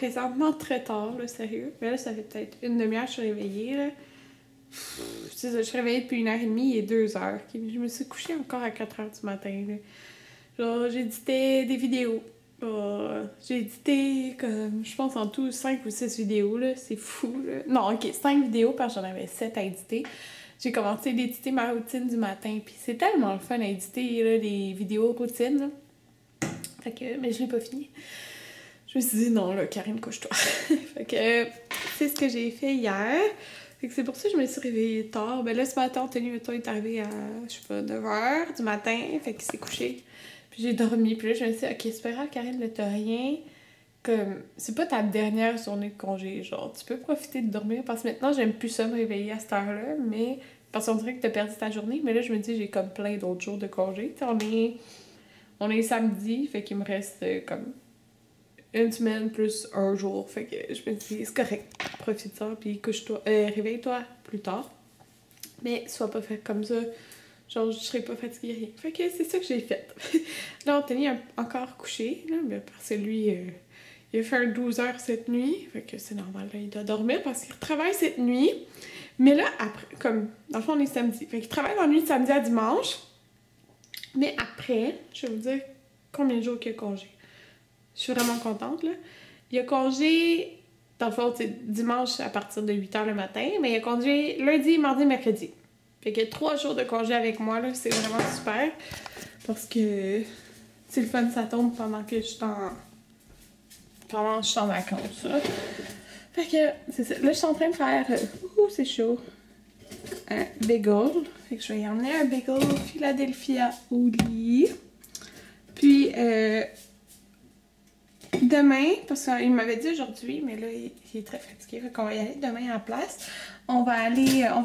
présentement très tard, là, sérieux. Mais là, ça fait peut-être une demi-heure que je suis réveillée, là. C'est ça, je suis réveillée depuis 1h30, il est 2h. Je me suis couchée encore à 4h du matin, là. Genre, j'ai édité des vidéos. J'ai édité, comme, je pense en tout 5 ou 6 vidéos, là. C'est fou, là. Non, ok, 5 vidéos parce que j'en avais 7 à éditer. J'ai commencé d'éditer ma routine du matin, puis c'est tellement le fun à éditer, là, les vidéos routines, là. Fait que, mais je l'ai pas fini. Je me suis dit, non, là, Karine, couche-toi. Fait que, c'est ce que j'ai fait hier. Fait que c'est pour ça que je me suis réveillée tard. Ben là, ce matin, Anthony, mettons, est arrivé à, je sais pas, 9h du matin. Fait qu'il s'est couché. Puis j'ai dormi. Puis là, je me suis dit, ok, c'est pas grave, Karine, là, t'as rien. Comme, c'est pas ta dernière journée de congé. Genre, tu peux profiter de dormir. Parce que maintenant, j'aime plus ça me réveiller à cette heure-là. Mais, parce qu'on dirait que t'as perdu ta journée. Mais là, je me dis, j'ai comme plein d'autres jours de congé. Tu sais, on est samedi. Fait qu'il me reste comme une semaine plus un jour. Fait que je me dis, c'est correct. Profite-en, puis couche-toi. Réveille-toi plus tard. Mais sois pas fait comme ça. Genre, je serais pas fatiguée, rien. Fait que c'est ça que j'ai fait. Là, Anthony a encore couché, là, mais parce que lui, il a fait un 12 heures cette nuit. Fait que c'est normal, là, il doit dormir parce qu'il travaille cette nuit. Mais là, après, comme, dans le fond, on est samedi. Fait qu'il travaille dans la nuit de samedi à dimanche. Mais après, je vais vous dire combien de jours qu'il a congé. Je suis vraiment contente, là. Il a congé, dans le fond, c'est dimanche à partir de 8h le matin, mais il a congé lundi, mardi, mercredi. Fait que 3 jours de congé avec moi, là, c'est vraiment super. Parce que c'est le fun, ça tombe pendant que je suis en vacances, là. Fait que, c'est ça. Là, je suis en train de faire... c'est chaud. Un bagel. Fait que je vais y emmener un bagel Philadelphia au lit. Puis, demain, parce qu'il m'avait dit aujourd'hui, mais là, il est très fatigué, fait qu'on va y aller demain en place. On va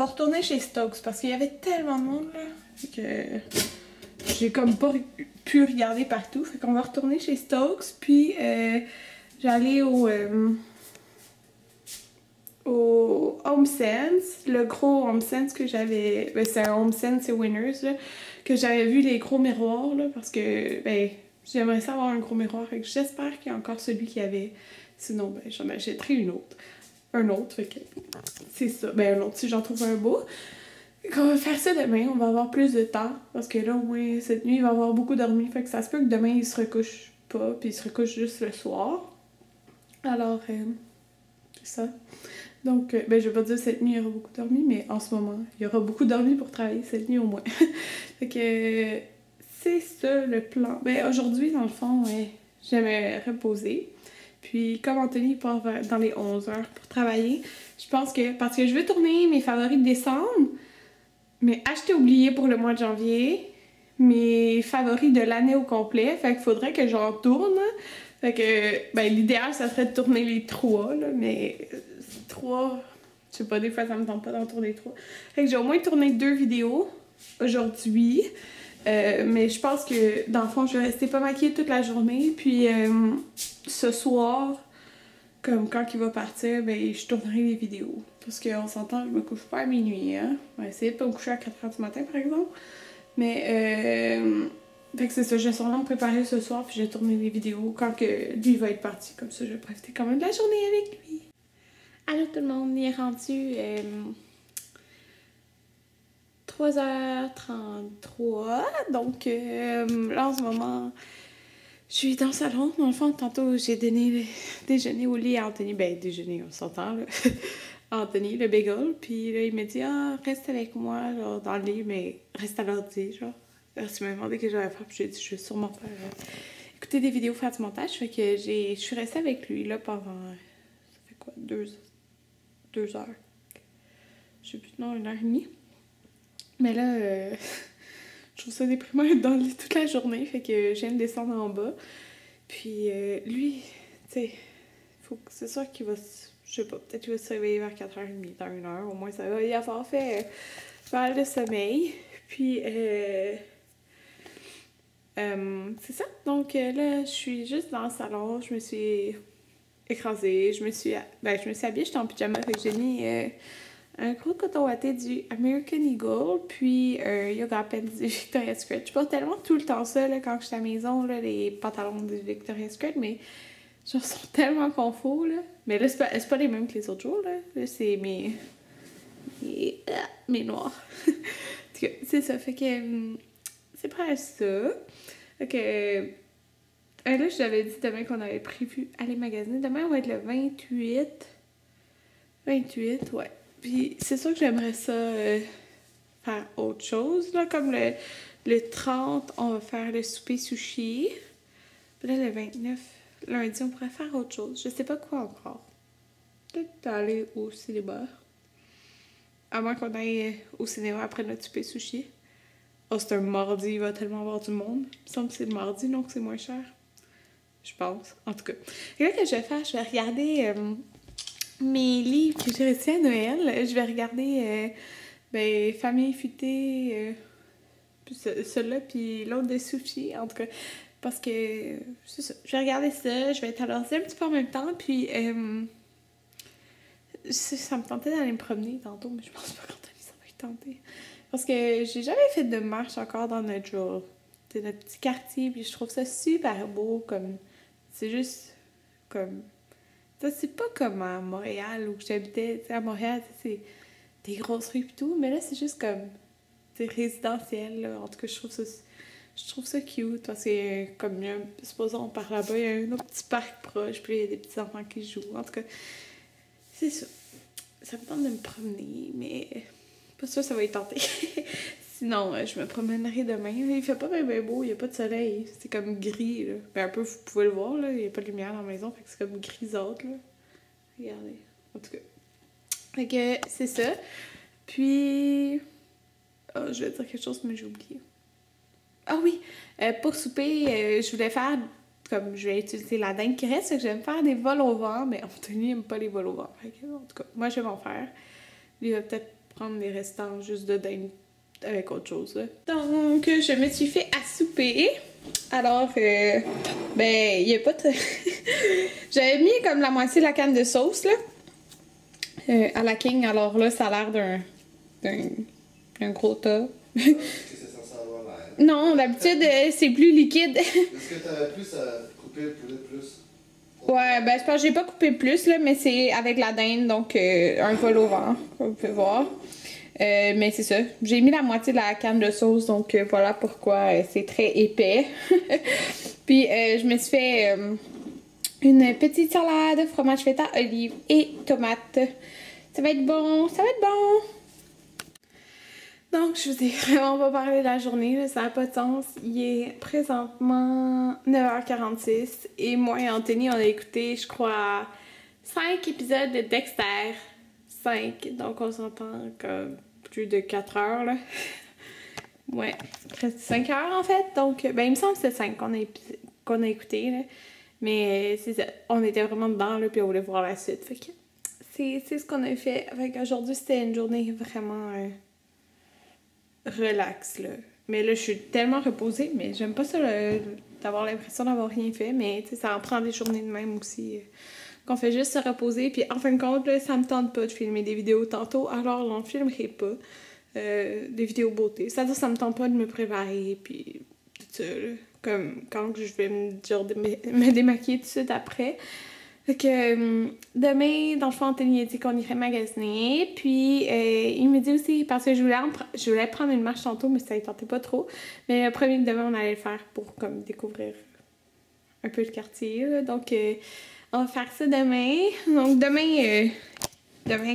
retourner chez Stokes, parce qu'il y avait tellement de monde, là, que j'ai comme pas pu regarder partout. Fait qu'on va retourner chez Stokes, puis j'allais au HomeSense, le gros HomeSense que j'avais, ben c'est un HomeSense, c'est Winners, là, que j'avais vu les gros miroirs, là, parce que, ben, j'aimerais ça avoir un gros miroir, fait que j'espère qu'il y a encore celui qu'il y avait, sinon, ben, j'en achèterai un autre, fait que, c'est ça, ben, un autre, si j'en trouve un beau. On va faire ça demain, on va avoir plus de temps, parce que là, au moins, cette nuit, il va avoir beaucoup dormi, fait que ça se peut que demain, il se recouche pas, puis il se recouche juste le soir. Alors, c'est ça. Donc, ben, je vais pas dire cette nuit, il aura beaucoup dormi, mais en ce moment, il aura beaucoup dormi pour travailler cette nuit au moins. Fait que, c'est ça le plan. Ben, aujourd'hui, dans le fond, ouais, j'aimerais reposer. Puis, comme Anthony part dans les 11 heures pour travailler, je pense que, parce que je veux tourner mes favoris de décembre, mais acheter oublié pour le mois de janvier, mes favoris de l'année au complet, fait qu'il faudrait que j'en tourne. Fait que, ben, l'idéal, ça serait de tourner les 3, là, mais 3, je sais pas, des fois, ça me tente pas d'en tourner 3. Fait que j'ai au moins tourné 2 vidéos aujourd'hui, mais je pense que, dans le fond, je vais rester pas maquillée toute la journée, puis ce soir, comme quand il va partir, ben, je tournerai les vidéos. Parce qu'on s'entend, je me couche pas à minuit, hein. On va essayer de pas me coucher à 4h du matin, par exemple. Mais, fait que c'est ça, je vais sûrement me préparer ce soir, puis je vais tourner des vidéos quand que lui va être parti. Comme ça, je vais profiter quand même de la journée avec lui. Allô tout le monde, il est rendu 3h33. Donc, là, en ce moment, je suis dans le salon. Dans le fond, tantôt, j'ai donné le déjeuner au lit à Anthony. Ben, déjeuner, on s'entend, là. Anthony, le bagel. Puis là, il m'a dit, ah, reste avec moi, genre, dans le lit, mais reste à l'ordi, genre. Il m'a demandé ce que j'allais faire, puis j'ai dit, je vais sûrement faire écouter des vidéos, faire du montage. Fait que je suis restée avec lui, là, pendant, ça fait quoi, 2 heures. Je sais plus, non, 1h30. Mais là, je trouve ça déprimant d'être dans le lit toute la journée, fait que je viens de descendre en bas. Puis lui, tu sais, c'est sûr qu'il va, je sais pas, peut-être qu'il va se réveiller vers 4h30, dans 1h, au moins ça va y avoir fait pas mal de sommeil. Puis, c'est ça. Donc là, je suis juste dans le salon, je me suis écrasée, je me suis habillée, j'étais en pyjama, fait que j'ai mis un gros coton watté du American Eagle, puis yoga pants du Victoria's Secret. Je porte tellement tout le temps ça là, quand je suis à la maison, là, les pantalons du Victoria's Secret, mais Genre, sont tellement confos, là. Mais là, c'est pas les mêmes que les autres jours, là. Là, c'est mes noirs. En tout cas, c'est ça. Fait que c'est prêt à ça. Fait que là, je t'avais dit demain qu'on avait prévu aller magasiner. Demain, on va être le 28. 28, ouais. Puis c'est sûr que j'aimerais ça faire autre chose, là. Comme le 30, on va faire le souper sushi. Puis là, le 29, lundi, on pourrait faire autre chose. Je sais pas quoi encore. Peut-être aller au cinéma. À moins qu'on aille au cinéma après notre souper sushi. Oh, c'est un mardi, il va tellement avoir du monde. Il me semble que c'est le mardi, donc c'est moins cher. Je pense. En tout cas. Et là, que je vais faire, je vais regarder mes livres que j'ai reçus à Noël. Je vais regarder Famille futée, puis celui-là, puis l'autre de sushi, en tout cas. Parce que, c'est ça, je vais regarder ça, je vais être à l'ordi un petit peu en même temps, puis ça me tentait d'aller me promener tantôt, mais je pense pas qu'Anthony, ça va être tenté. Parce que j'ai jamais fait de marche encore dans notre genre, c'est notre petit quartier, puis je trouve ça super beau, comme, c'est juste, comme, ça c'est pas comme à Montréal, où j'habitais, tu sais, à Montréal, c'est des grosses rues et tout, mais là c'est juste comme, c'est résidentiel, là, en tout cas je trouve ça cute parce que, comme, supposons par là-bas, il y a un autre petit parc proche, puis il y a des petits enfants qui jouent. En tout cas, c'est ça. Ça me tente de me promener, mais pas sûr que ça va être tenté. Sinon, je me promènerai demain. Il fait pas bien beau, il n'y a pas de soleil. C'est comme gris, là. Mais un peu, vous pouvez le voir, là. Il n'y a pas de lumière dans la maison, fait que c'est comme grisâtre, là. Regardez. En tout cas. Fait que c'est ça. Puis... Oh, je vais dire quelque chose, mais j'ai oublié. Ah oui, pour souper, je voulais faire, comme je vais utiliser la dinde qui reste, que je vais me faire des vols au vent, mais Anthony n'aime pas les vols au vent. En tout cas, moi je vais m'en faire. Lui il va peut-être prendre des restants juste de dinde avec autre chose. Là. Donc, je me suis fait à souper. Alors, il n'y a pas de... J'avais mis comme la moitié de la canne de sauce, là, à la King. Alors là, ça a l'air d'un gros tas. Non, d'habitude, c'est plus liquide. Est-ce que t'avais plus à couper le poulet plus? Ouais, ben je pense que j'ai pas coupé plus, là, mais c'est avec la dinde, donc un vol au vent, comme vous pouvez voir. Mais c'est ça, j'ai mis la moitié de la canne de sauce, donc voilà pourquoi c'est très épais. Puis je me suis fait une petite salade, fromage feta, olive et tomates. Ça va être bon, ça va être bon! Donc, je vous ai vraiment pas parlé de la journée, là, ça n'a pas de sens. Il est présentement 9h46 et moi et Anthony, on a écouté, je crois, 5 épisodes de Dexter. 5, donc on s'entend comme plus de 4 heures, là. Ouais, presque 5 heures en fait. Donc, il me semble que c'est 5 qu'on a écouté, là. Mais c'est ça, on était vraiment dedans, là, puis on voulait voir la suite. Fait que c'est ce qu'on a fait. Fait qu'aujourd'hui, c'était une journée vraiment... relax, là. Mais là, je suis tellement reposée, mais j'aime pas ça, d'avoir l'impression d'avoir rien fait, mais tu sais, ça en prend des journées de même aussi, qu'on fait juste se reposer, puis en fin de compte, là, ça me tente pas de filmer des vidéos tantôt, alors j'en filmerai pas, des vidéos beauté. C'est-à-dire, ça me tente pas de me préparer, puis tout ça, là. Comme quand je vais me démaquiller tout de suite après. Fait que demain, dans le fond, Anthony a dit qu'on irait magasiner. Puis il me dit aussi, parce que je voulais prendre une marche tantôt, mais ça ne tentait pas trop. Mais le premier de demain, on allait le faire pour comme découvrir un peu le quartier. Là. Donc on va faire ça demain. Donc demain,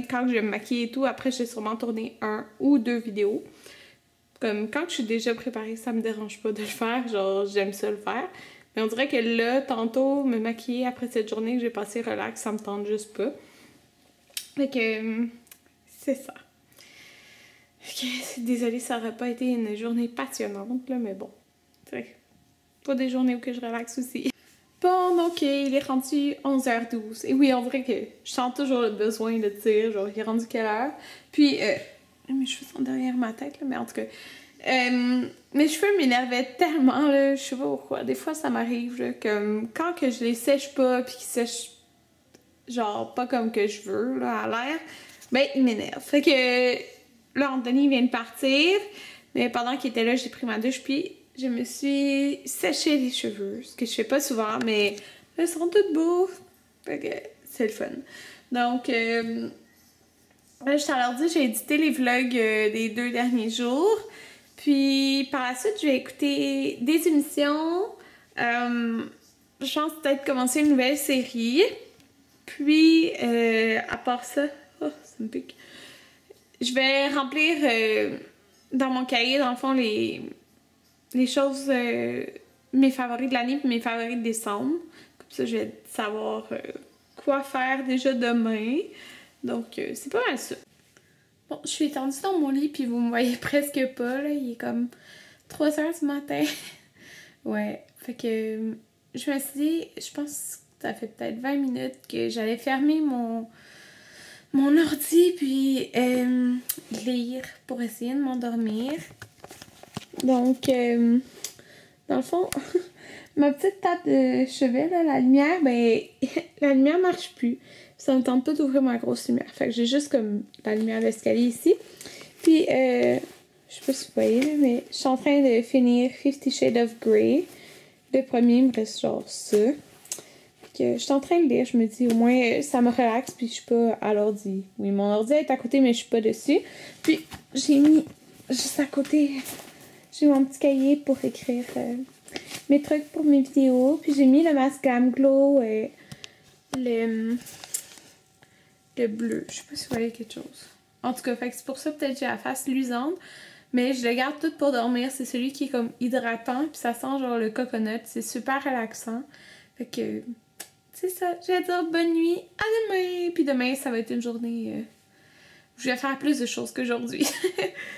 quand je vais me maquiller et tout, après je vais sûrement tourner 1 ou 2 vidéos. Comme quand je suis déjà préparée, ça me dérange pas de le faire. Genre, j'aime ça le faire. Mais on dirait que là, tantôt, me maquiller après cette journée que j'ai passée relax, ça me tente juste pas. Fait que, c'est ça. Fait que, désolée, ça aurait pas été une journée passionnante, là, mais bon. C'est pas des journées où que je relaxe aussi. Bon, donc, il est rendu 11h12. Et oui, on dirait que je sens toujours le besoin de dire, genre, il est rendu quelle heure? Puis, mes cheveux sont derrière ma tête, là, mais en tout cas... mes cheveux m'énervaient tellement, là, je sais pas pourquoi. Des fois, ça m'arrive, là, comme quand que je les sèche pas, puis qu'ils sèchent, genre, pas comme que je veux, là, à l'air, ben, ils m'énervent. Fait que, là, Anthony vient de partir, mais pendant qu'il était là, j'ai pris ma douche, puis je me suis séché les cheveux, ce que je fais pas souvent, mais Ils sont tous beaux. Fait que c'est le fun. Donc, là, je t'en dit, j'ai édité les vlogs des 2 derniers jours. Puis, par la suite, je vais écouter des émissions. Je pense peut-être commencer une nouvelle série. Puis, à part ça... Oh, ça me pique. Je vais remplir dans mon cahier, dans le fond, les choses... mes favoris de l'année puis mes favoris de décembre. Comme ça, je vais savoir quoi faire déjà demain. Donc, c'est pas mal ça. Bon, je suis étendue dans mon lit puis vous me voyez presque pas, là. Il est comme 3 h du matin. Ouais, fait que je me suis dit, je pense que ça fait peut-être 20 minutes que j'allais fermer mon ordi puis lire pour essayer de m'endormir. Donc, dans le fond, ma petite table de chevet, là, la lumière, ben, la lumière marche plus. Ça me tente pas d'ouvrir ma grosse lumière. Fait que j'ai juste comme la lumière d'escalier ici. Puis, je sais pas si vous voyez, là, mais je suis en train de finir 50 Shades of Grey. Le premier, il me reste genre ça. Fait que je suis en train de lire. Je me dis, au moins, ça me relaxe, puis je suis pas à l'ordi. Oui, mon ordi est à côté, mais je suis pas dessus. Puis, j'ai mis juste à côté... J'ai mon petit cahier pour écrire mes trucs pour mes vidéos. Puis j'ai mis le masque Glam Glow, le bleu. Je sais pas si vous voyez quelque chose. En tout cas, fait que c'est pour ça peut-être que j'ai la face luisante. Mais je le garde tout pour dormir. C'est celui qui est comme hydratant. Puis ça sent genre le coconut. C'est super relaxant. Fait que c'est ça. Je vais dire bonne nuit. À demain. Puis demain, ça va être une journée où je vais faire plus de choses qu'aujourd'hui.